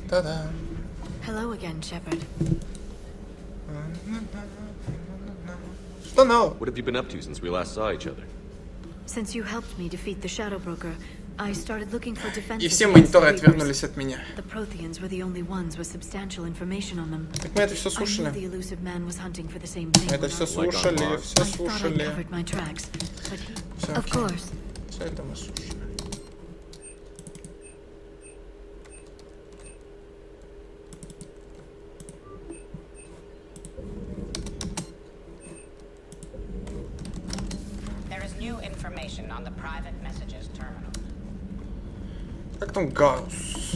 Та-да. Hello again, Shepard. Что нового? What have you been up to since we last saw each other? Since you helped me defeat the Shadow Broker, I started looking for defenses. И все against мониторы the Reapers. отвернулись от меня. The Protheans were the only ones with substantial information on them. Так мы это все I knew the слушали. elusive man was hunting for the same thing. Это when все I- слушали, все I thought I слушали. covered my tracks, but he... Всё Of окей. course. Все это мы слушали. There is new information on the private messages terminal. Как там Гарус?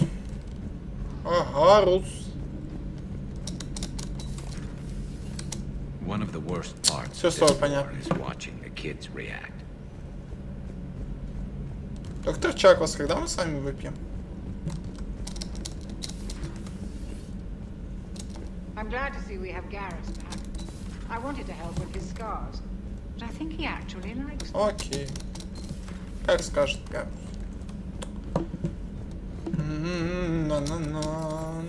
А, Гарус. One of the worst parts Всё of стало this war понятно. is watching the kids react. Доктор Чаклас, когда мы с вами выпьем? I'm glad to see we have Garrus back. I wanted to help with his scars, but I think he actually likes them. Окей. Как скажет Гарус. На-на-на-на-на-на-на-на.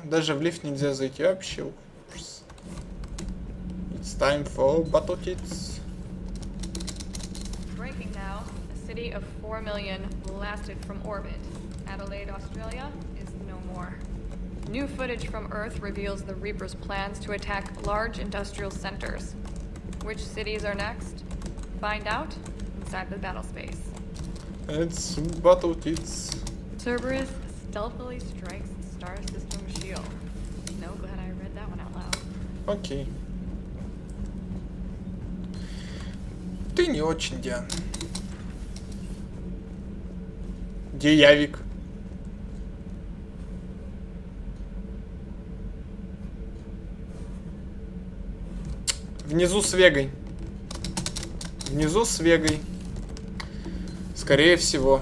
Даже в лифт нельзя зайти вообще. Ужас. It's time for battle kits. Breaking now. A city of 4 million blasted from orbit. Adelaide, Australia is no more. New footage from Earth reveals the Reapers' plans to attack large industrial centers. Which cities are next? Find out inside the battle space. It's battle kits. Cerberus stealthily strikes the star system shield. No, glad I read that one out loud. Окей. Ты не очень, Диан. Где Явик? Внизу с Вегой. Внизу с Вегой. Скорее всего.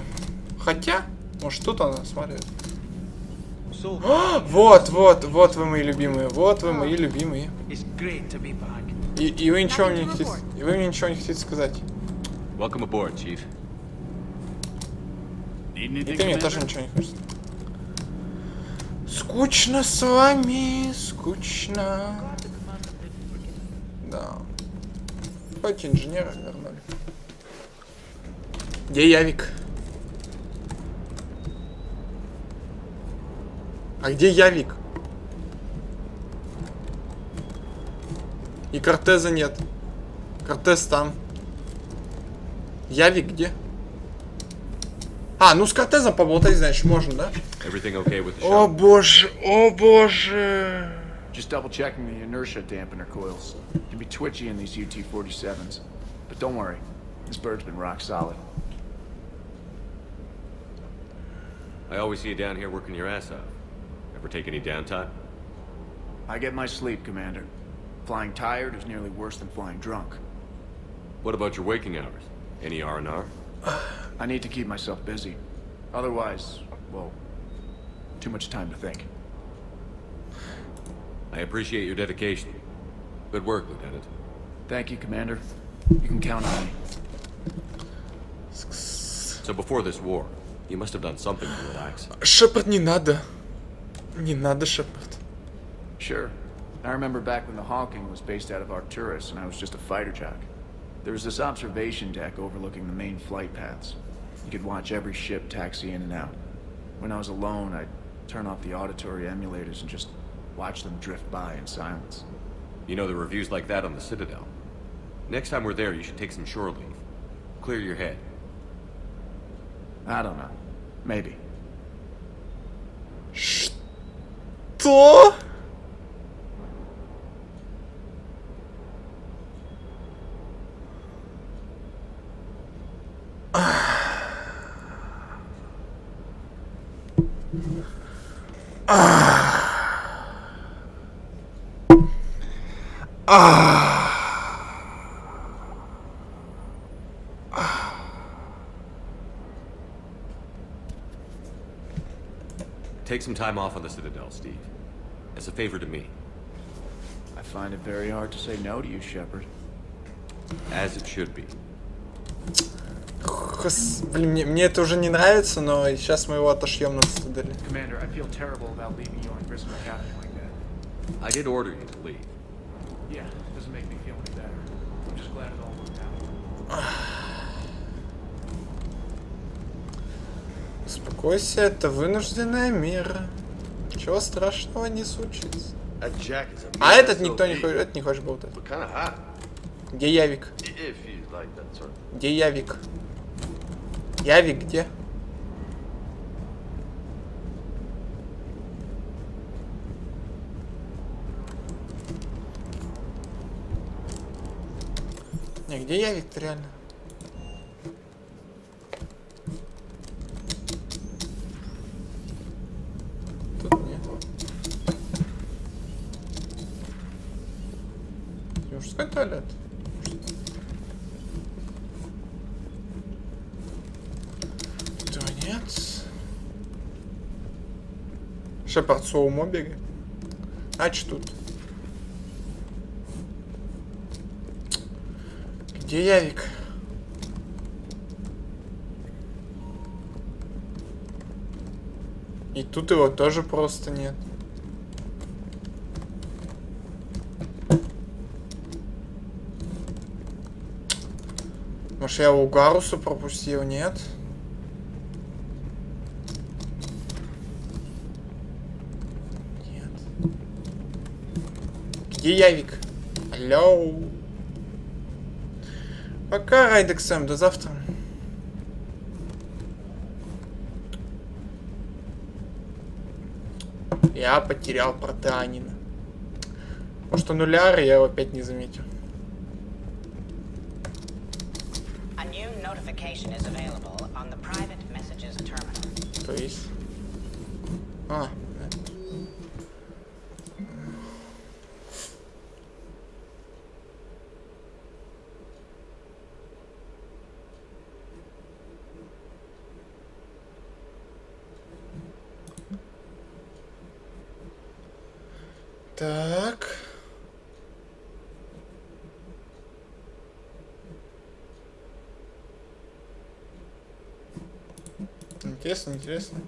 Хотя, может тут она смотрит. Вот вы мои любимые. Вот вы мои любимые. It's great to be back. И вы ничего мне не хотите. И вы мне ничего не хотите сказать. Welcome aboard, Chief. И ты мне тоже ничего не хочешь. Скучно с вами, скучно. Да. Хоть инженера вернули. Где Явик? А где Явик? И Кортеза нет. Кортез там. Явик где? А, ну с Кортезом поболтать, значит, можно, да? Everything okay with the О shuttle? боже, о боже. Just double checking the inertia dampener coils. Can be twitchy in these UT-47s. But don't worry, this bird's been rock solid. I always see you down here working your ass off. Ever take any downtime? I get my sleep, Commander. Flying tired is nearly worse than flying drunk. What about your waking hours? Any R&R? I need to keep myself busy. Otherwise, well, too much time to think. I appreciate your dedication. Good work, Lieutenant. Thank you, Commander. You can count on me. So before this war, you must have done something to relax. Шепард, не надо. Не надо, Шепард. Sure. I remember back when the Hawking was based out of Arcturus and I was just a fighter jock. There was this observation deck overlooking the main flight paths. You could watch every ship taxi in and out. When I was alone, I'd turn off the auditory emulators and just watch them drift by in silence. You know, the reviews like that on the Citadel. Next time we're there, you should take some shore leave. Clear your head. I don't know. Maybe. Что? Take some time off on the Citadel, Steve. As a favor to me. I find it very hard to say no to you, Shepard. As it should be. Блин, мне это уже не нравится, но сейчас мы его отошьем на цитадели. Commander, I feel terrible about leaving you on Grissom Academy like that. I did order you to leave. Yeah, doesn't make me feel any better. I'm just glad it all worked out. Успокойся, это вынужденная мера. Ничего страшного не случится. That Jack is a А этот никто не хочет, это не хочет болтать. but kind of hot. Где Явик? If you like that sort. Где Явик? Явик где? Не, где Явик-то реально? Тут нет. Мужской туалет. Этого нет. Шепард Соумо бегает. А что тут? Где Явик? И тут его тоже просто нет. Может, я у Гаруса пропустил, нет? Нет. Где Явик? Алло. Пока, Райдексэм, до завтра. Я потерял протеанина. Может, он уляр, я его опять не заметил. A new notification is available on the private messages terminal. То есть... А, так. Интересно, интересно.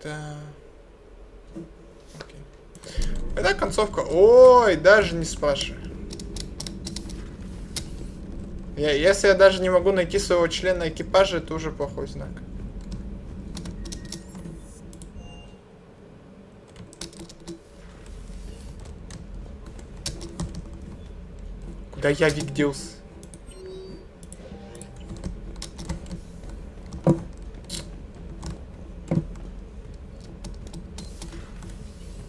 Да. Окей. Это концовка. Ой, даже не спрашивай. Если я даже не могу найти своего члена экипажа, это уже плохой знак. Куда Явик делся?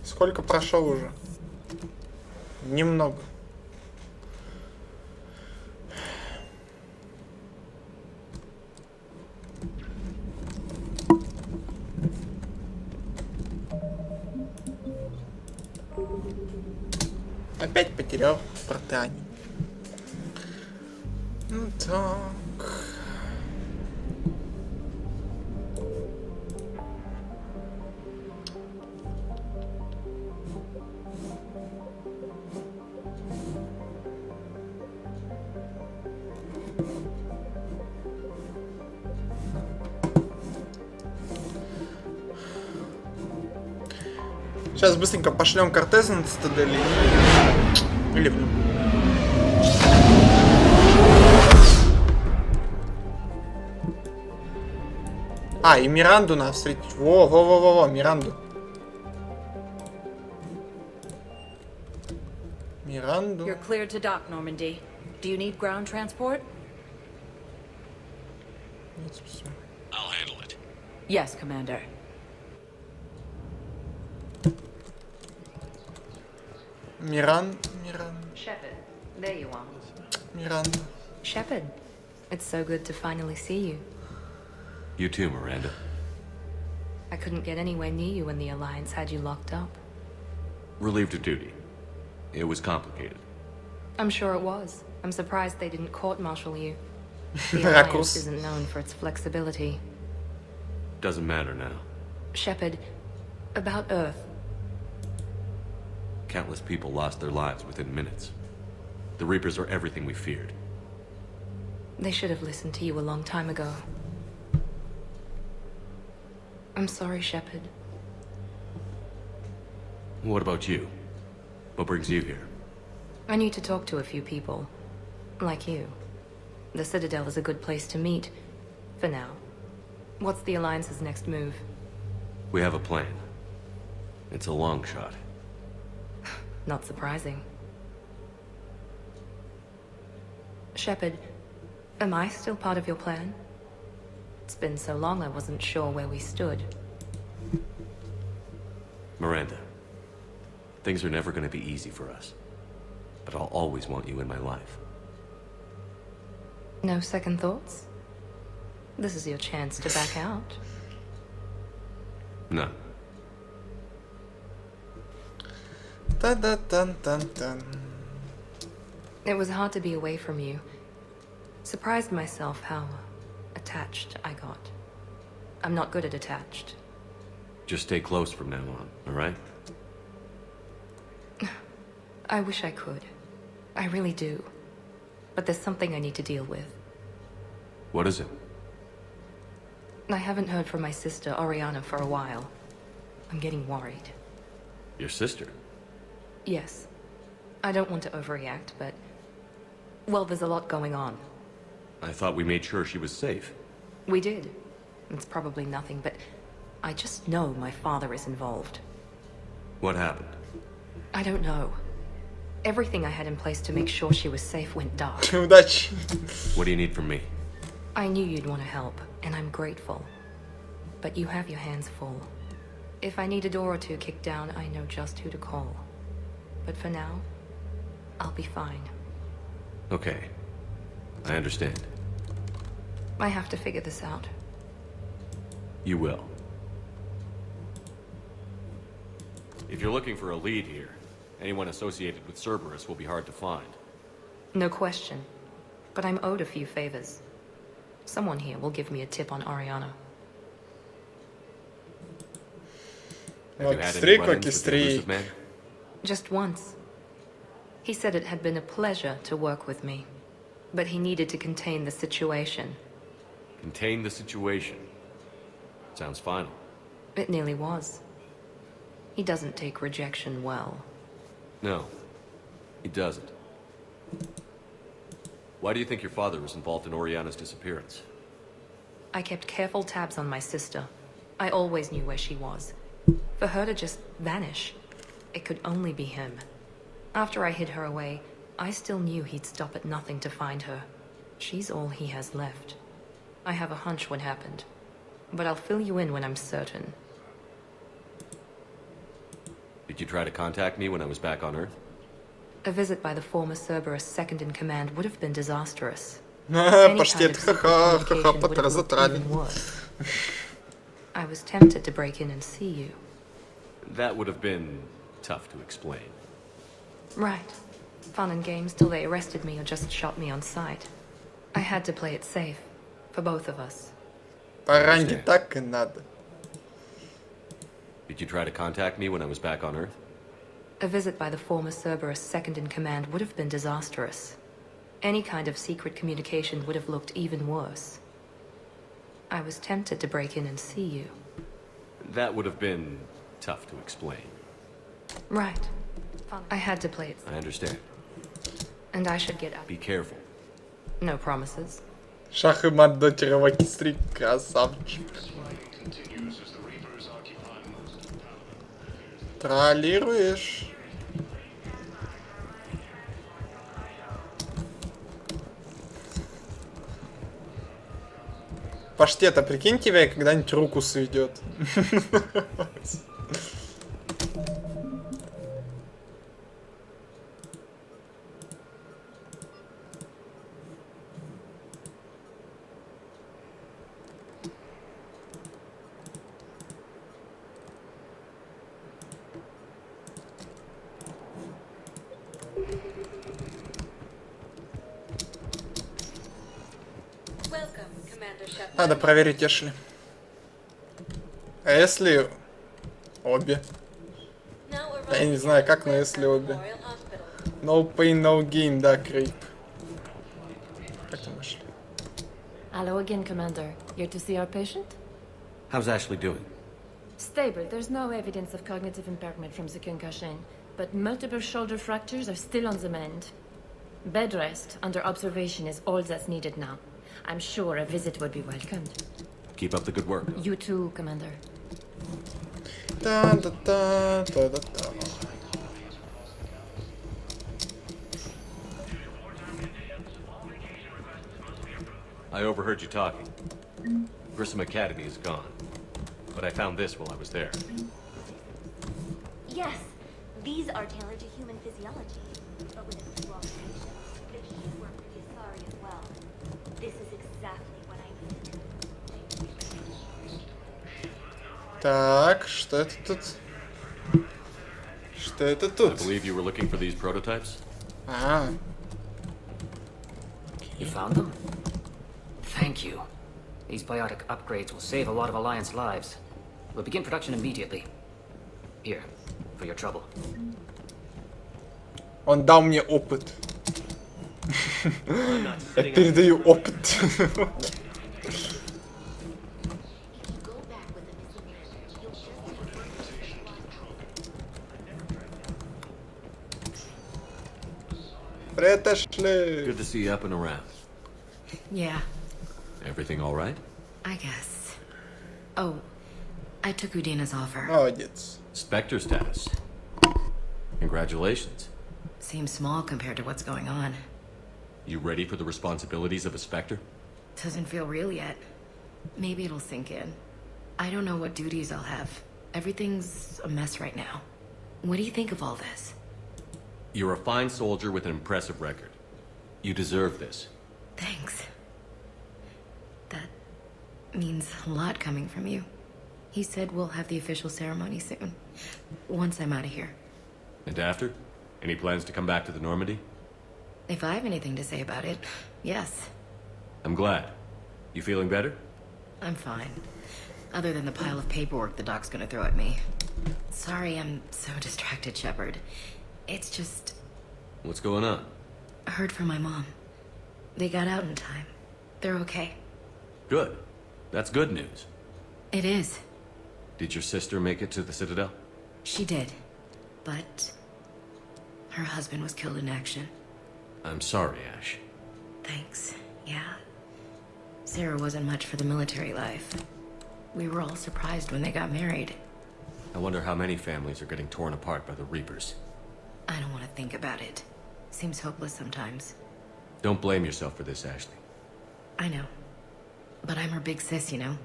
Сколько прошел уже? Немного. Опять потерял протеанин. Ну так. Сейчас быстренько пошлем Кортеза на цитадели. Или в нем. А, и Миранду надо встретить. Во, Миранду. Миранду. You're cleared to dock, Normandy. Do you need ground transport? I'll handle it. Yes, Commander. Миранда. Shepard, there you are. Миранда. Shepard, it's so good to finally see you. You too, Miranda. I couldn't get anywhere near you when the Alliance had you locked up. Relieved of duty. It was complicated. I'm sure it was. I'm surprised they didn't court-martial you. The Ракурс. Alliance isn't known for its flexibility. Doesn't matter now. Shepard, about Earth. Countless people lost their lives within minutes. The Reapers are everything we feared. They should have listened to you a long time ago. I'm sorry, Shepard. What about you? What brings you here? I need to talk to a few people. Like you. The Citadel is a good place to meet. For now. What's the Alliance's next move? We have a plan. It's a long shot. Not surprising. Shepard, am I still part of your plan? It's been so long I wasn't sure where we stood. Miranda, things are never going to be easy for us. But I'll always want you in my life. No second thoughts? This is your chance to back out. No. Та-да-тан-тан-тан. It was hard to be away from you. Surprised myself how attached I got. I'm not good at attached. Just stay close from now on, alright? I wish I could. I really do. But there's something I need to deal with. What is it? I haven't heard from my sister, Oriana, for a while. I'm getting worried. Your sister? Yes. I don't want to overreact, but... well, there's a lot going on. I thought we made sure she was safe. We did. It's probably nothing, but... I just know my father is involved. What happened? I don't know. Everything I had in place to make sure she was safe went dark. Удачи. What do you need from me? I knew you'd want to help, and I'm grateful. But you have your hands full. If I need a door or two kicked down, I know just who to call. But for now, I'll be fine. Okay. I understand. I have to figure this out. You will. If you're looking for a lead here, anyone associated with Cerberus will be hard to find. No question. But I'm owed a few favors. Someone here will give me a tip on Oriana. Have you Вот, had any стрик, run-ins как и with the elusive стрик. man? Just once. He said it had been a pleasure to work with me. But he needed to contain the situation. Contain the situation. Sounds final. It nearly was. He doesn't take rejection well. No, he doesn't. Why do you think your father was involved in Oriana's disappearance? I kept careful tabs on my sister. I always knew where she was. For her to just vanish, it could only be him. After I hid her away, I still knew he'd stop at nothing to find her. She's all he has left. I have a hunch what happened, but I'll fill you in when I'm certain. Did you try to contact me when I was back on Earth? A visit by the former Cerberus second-in-command would have been disastrous. А, Any Паштет, kind of secret ха-ха, ха-ха, communication would have looked затрали. even worse. I was tempted to break in and see you. That would have been tough to explain. Right. Fun and games till they arrested me or just shot me on sight. I had to play it safe. For both of us. Паранги так и надо. Did you try to contact me when I was back on Earth? A visit by the former Cerberus second-in-command would have been disastrous. Any kind of secret communication would have looked even worse. I was tempted to break in and see you. That would have been tough to explain. Right. I had to play it. I understand. And I should get out. Be careful. No promises. Шах и мат дотероваки стрик, красавчик. Троллируешь. Паштет, а прикинь, тебя когда-нибудь руку сведет. Надо проверить Эшли. А если обе? Я не знаю как, но если обе. No pain, no gain, да, Крейп. Как там Эшли? Hello again, Commander. Here to see our patient? How's Ashley doing? Stable. There's no evidence of cognitive impairment from the concussion, but multiple shoulder fractures are still on the mend. Bed rest under observation is all that's needed now. I'm sure a visit would be welcomed. Keep up the good work. You too, Commander. Та-да-та-та-да-та. I overheard you talking. Grissom Academy is gone. But I found this while I was there. Yes, these are tailored to human physiology, but with a few alterations. They should work with Yasari as well. This is exactly what I needed. Так, что это тут? Что это I тут? believe you were looking for these prototypes? А, You found them? Thank you. These biotic upgrades will save a lot of Alliance lives. We'll begin production immediately. Here, for your trouble. он дал мне опыт. Я передаю опыт. Привет, Эшли. Good to see you up and around. Yeah, Everything all right? I guess. Oh, I took Udina's offer. Молодец. Spectre status. Congratulations. Seems small compared to what's going on. You ready for the responsibilities of a Spectre? Doesn't feel real yet. Maybe it'll sink in. I don't know what duties I'll have. Everything's a mess right now. What do you think of all this? You're a fine soldier with an impressive record. You deserve this. Thanks. That means a lot coming from you. He said we'll have the official ceremony soon. Once I'm out of here. And after? Any plans to come back to the Normandy? If I have anything to say about it, yes. I'm glad. You feeling better? I'm fine. Other than the pile of paperwork the doc's gonna throw at me. Sorry I'm so distracted, Shepard. It's just... What's going on? I heard from my mom. They got out in time. They're okay. Good. That's good news. It is. Did your sister make it to the Citadel? She did. But... her husband was killed in action. I'm sorry, Ash. Thanks. Yeah. Sarah wasn't much for the military life. We were all surprised when they got married. I wonder how many families are getting torn apart by the Reapers. I don't want to think about it. Seems hopeless sometimes. Don't blame yourself for this, Ashley. I know. But I'm her big sis, you know?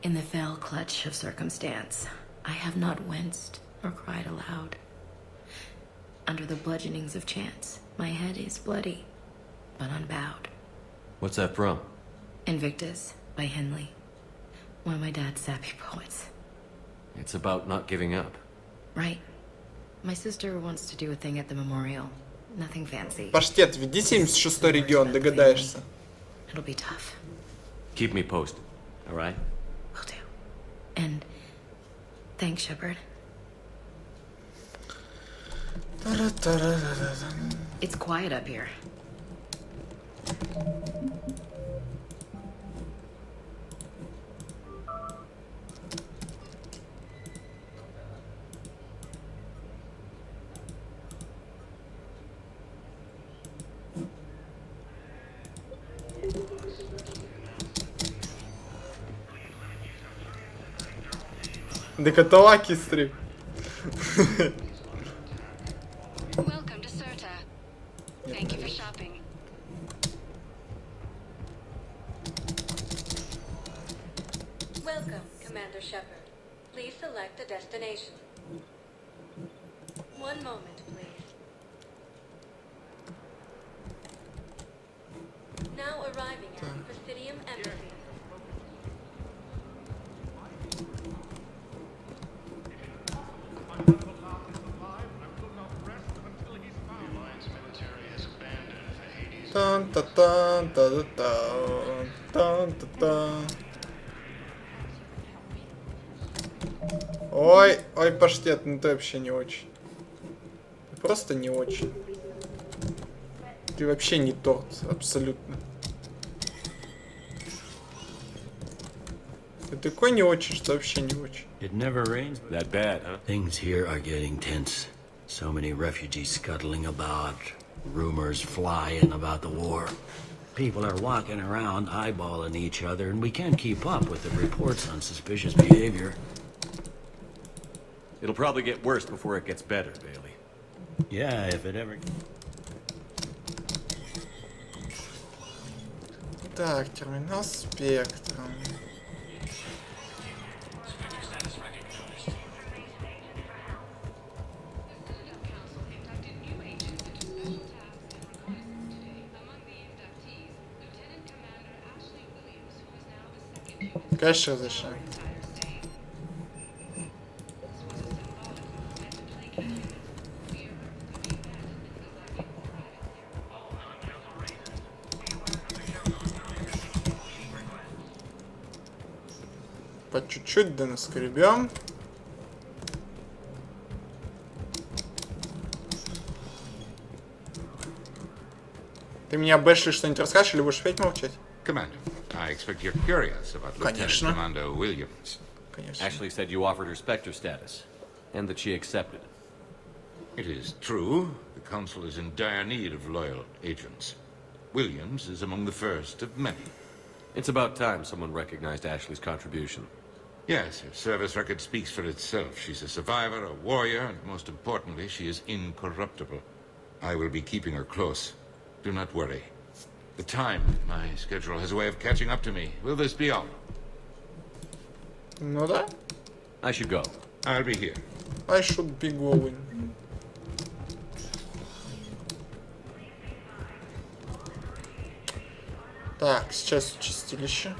In the fell clutch of circumstance, I have not winced or cried aloud. Under the bludgeonings of chance, my head is bloody, but unbowed. What's that from? Invictus by Henley. One of my dad's sappy poets. It's about not giving up. Right. My sister wants to do a thing at the memorial. Nothing fancy. Паштет, веди 76-й регион, догадаешься. It'll be tough. Keep me posted, all right? Will do. And thanks, Shepard. It's quiet up here. Декаталаки стрим. Welcome to Serta. Thank you for shopping. Welcome, Commander Shepard. Please select a destination. One moment, please. Now arriving at Presidium Embassy. Тан-та-тан-та-та-тан, тан-та-тан. Ой, ой, Паштет, ну ты вообще не очень. Ты просто не очень. Ты вообще не торт, абсолютно. И такой не очень, что вообще не очень. It never rains. That bad, huh? Things here are getting tense. So many refugees scuttling about. Rumors flying about the war. People are walking around eyeballing each other, and we can't keep up with the reports on suspicious behavior. It'll probably get worse before it gets better, Bailey. Yeah, if it ever... Так, терминал Спектра. Конечно, зачем? По чуть-чуть да наскребем. Ты меня Бэшли что-нибудь расскажешь или будешь опять молчать? Commander, I expect you're curious about Lieutenant Конечно. Commander Williams. Конечно. Ashley said you offered her Spectre status, and that she accepted. It is true, the Council is in dire need of loyal agents. Williams is among the first of many. It's about time someone recognized Ashley's contribution. Yes, her service record speaks for itself. She's a survivor, a warrior, and most importantly, she is incorruptible. I will be keeping her close. Do not worry. The time, my schedule has a way of catching up to me. Will this be all? Ну да. I should go. I'll be here. I should be going. Так, сейчас чистилище.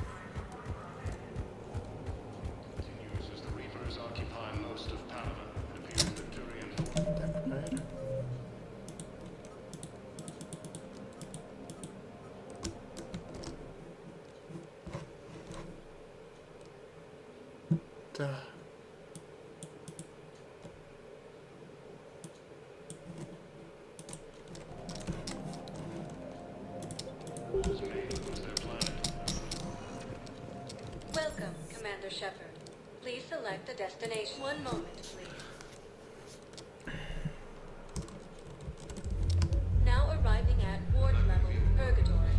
Так, правильно. Так. Welcome, Commander Shepard. Please select a destination. One moment, please. Now arriving at ward level, Purgatory.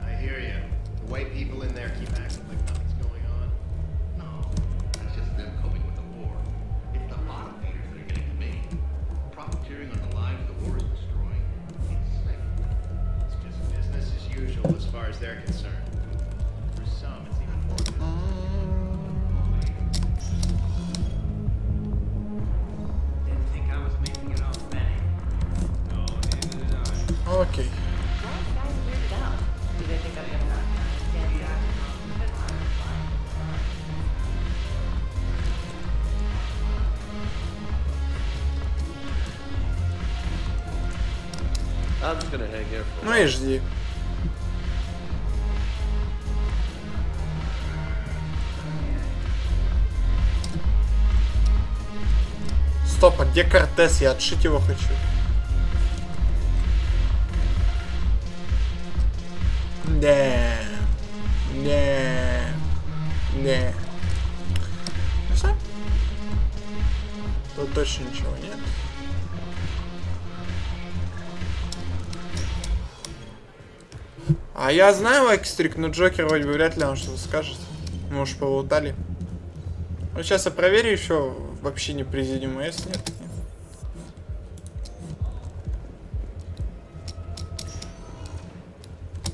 I hear you. The white people in there keep acting like nothing's going on. No, that's just them coping with the war. It's the bottom feeders that are getting me. Profiteering on the lives the war is destroying. It's sick. It's just business as usual as far as they're concerned. For some, it's even more business. Didn't think I was making it off many. No, neither did I. Окей. Do they think I'm gonna stand back? I'm just gonna hang here for a Ну while. и жди. Стоп, а где Кортес? Я отшить его хочу. Да. Да. Да. Все? Тут точно ничего нет. А я знаю Экстрик, но Джокер вроде бы вряд ли он что-то скажет. Мы уж полутали. Вот сейчас я проверю еще вообще не президиума, если нет.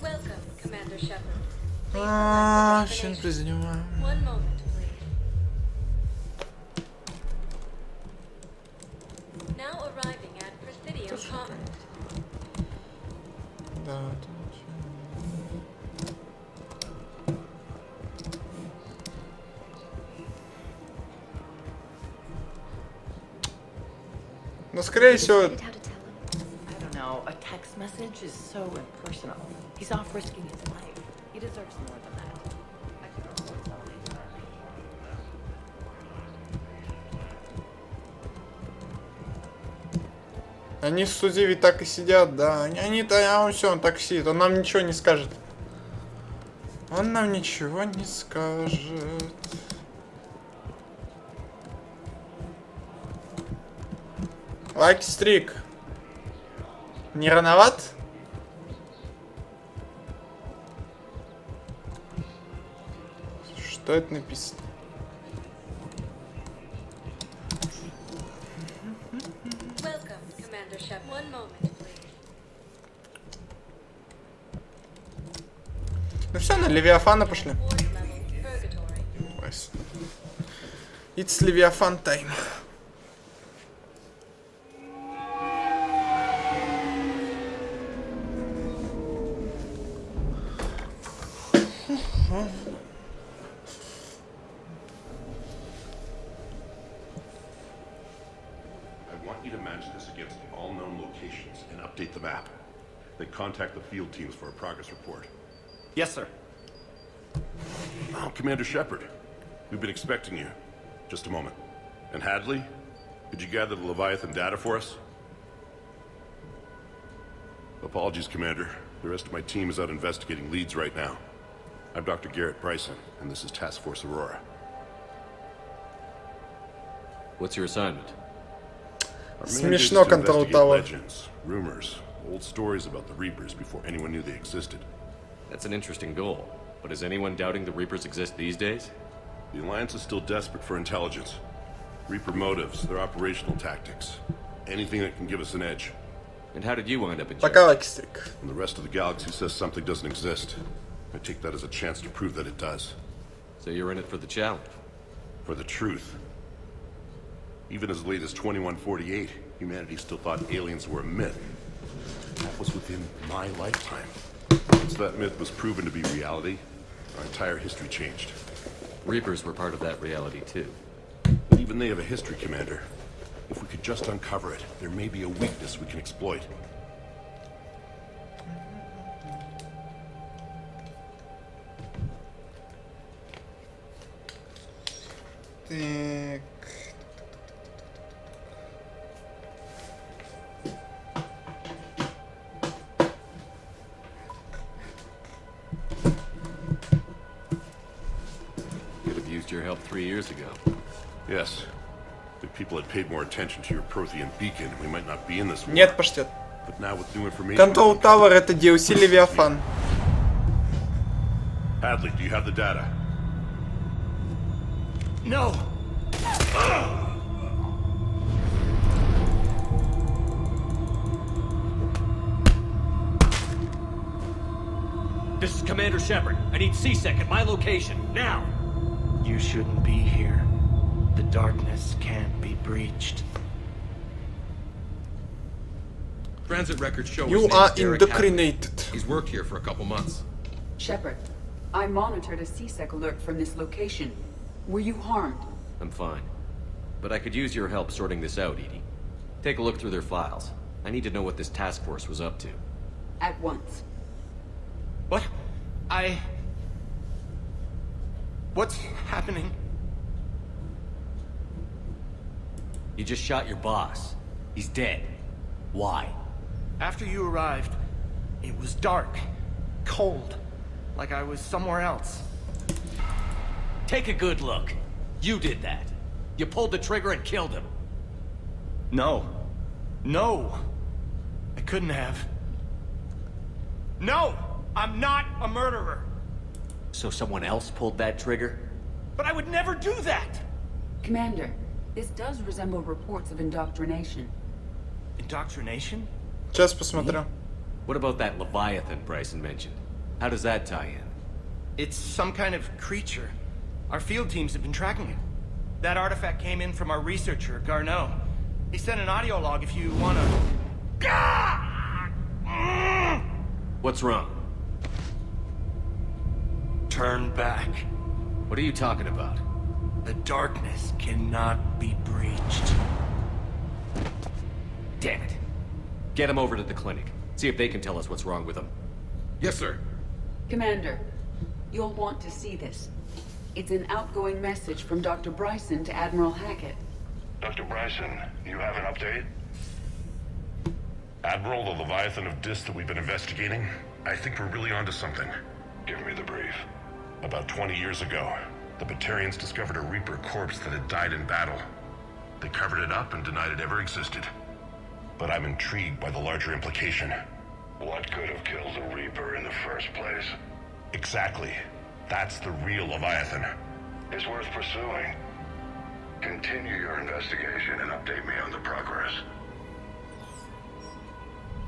Welcome, Commander Shepard. Вообще не президиума. One moment, please. Now arriving at Presidium Commons. Да, но скорее всего... I don't know. A text message is so impersonal. He's off risking his life. He deserves more than that. Они в суде ведь так и сидят, да. Они-то, он все, он так сидит, он нам ничего не скажет. Он нам ничего не скажет. Лайк-стрик. Не рановат? Что это написано? Welcome, Commander Shepard. One moment, please. Ну все, на Левиафана пошли. It's Левиафан тайм. Update the map. Then contact the field teams for a progress report. Yes, sir. Oh, Commander Shepard. We've been expecting you. Just a moment. And Hadley? Did you gather the Leviathan data for us? Apologies, Commander. The rest of my team is out investigating leads right now. I'm Dr. Garrett Bryson, and this is Task Force Aurora. What's your assignment? Смешно, Control Tower. Legends, rumors, old stories about the Reapers before anyone knew they existed. That's an interesting goal. But is anyone doubting the Reapers exist these days? The Alliance is still desperate for intelligence. Reaper motives, their operational tactics. Anything that can give us an edge. And how did you wind up in Пока, Лайк-стрик. And the rest of the galaxy says something doesn't exist. I take that as a chance to prove that it does. So you're in it for the challenge? For the truth. Even as late as 2148, humanity still thought aliens were a myth. That was within my lifetime. Once that myth was proven to be reality, our entire history changed. Reapers were part of that reality too. But even they have a history, Commander. If we could just uncover it, there may be a weakness we can exploit. Так. Could have used your help 3 years ago. Yes. If people had paid more attention to your Prothean beacon, we might not be in this war. Нет, паштет. But now with new information... Control Tower — это DLC Левиафан. Hadley, do you have the data? No! This is Commander Shepard. I need C-Sec at my location, now! You shouldn't be here. The darkness can't be breached. Transit records show You his name are is Derek Hadley. indoctrinated. He's worked here for a couple months. Shepard, I monitored a C-Sec alert from this location. Were you harmed? I'm fine. But I could use your help sorting this out, Edie. Take a look through their files. I need to know what this task force was up to. At once. What? What's happening? You just shot your boss. He's dead. Why? After you arrived, it was dark, cold, like I was somewhere else. Take a good look. You did that. You pulled the trigger and killed him. No. No. I couldn't have. No! I'm not a murderer. So someone else pulled that trigger? But I would never do that! Commander, this does resemble reports of indoctrination. Indoctrination? Сейчас посмотрю. What about that Leviathan Bryson mentioned? How does that tie in? It's some kind of creature. Our field teams have been tracking it. That artifact came in from our researcher, Garneau. He sent an audio log if you wanna... What's wrong? Turn back. What are you talking about? The darkness cannot be breached. Damn it. Get him over to the clinic. See if they can tell us what's wrong with him. Yes, sir. Commander, you'll want to see this. It's an outgoing message from Dr. Bryson to Admiral Hackett. Dr. Bryson, you have an update? Admiral, the Leviathan of Dis that we've been investigating, I think we're really onto something. Give me the brief. About 20 years ago, the Batarians discovered a Reaper corpse that had died in battle. They covered it up and denied it ever existed. But I'm intrigued by the larger implication. What could have killed the Reaper in the first place? Exactly. That's the real Leviathan. It's worth pursuing. Continue your investigation and update me on the progress.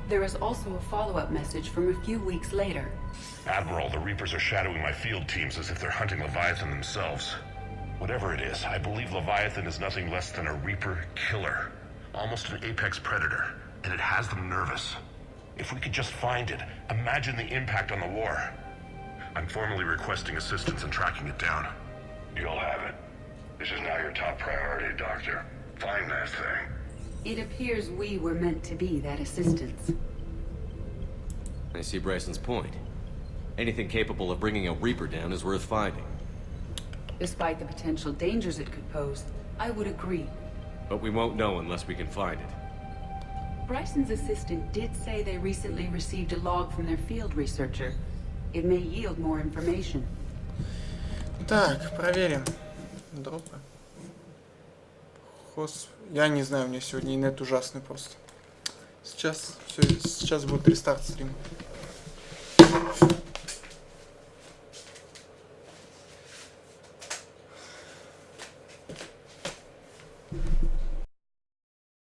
There is also a follow-up message from a few weeks later. Admiral, the Reapers are shadowing my field teams as if they're hunting Leviathan themselves. Whatever it is, I believe Leviathan is nothing less than a Reaper killer. Almost an apex predator, and it has them nervous. If we could just find it, imagine the impact on the war. I'm formally requesting assistance in tracking it down. You'll have it. This is now your top priority, Doctor. Find that thing. It appears we were meant to be that assistance. I see Bryson's point. Anything capable of bringing a Reaper down is worth finding. Despite the potential dangers it could pose, I would agree. But we won't know unless we can find it. Bryson's assistant did say they recently received a log from their field researcher. It may yield more information. Так, проверим. Дропы. Я не знаю, у меня сегодня инет ужасный просто. Сейчас будет рестарт стрима.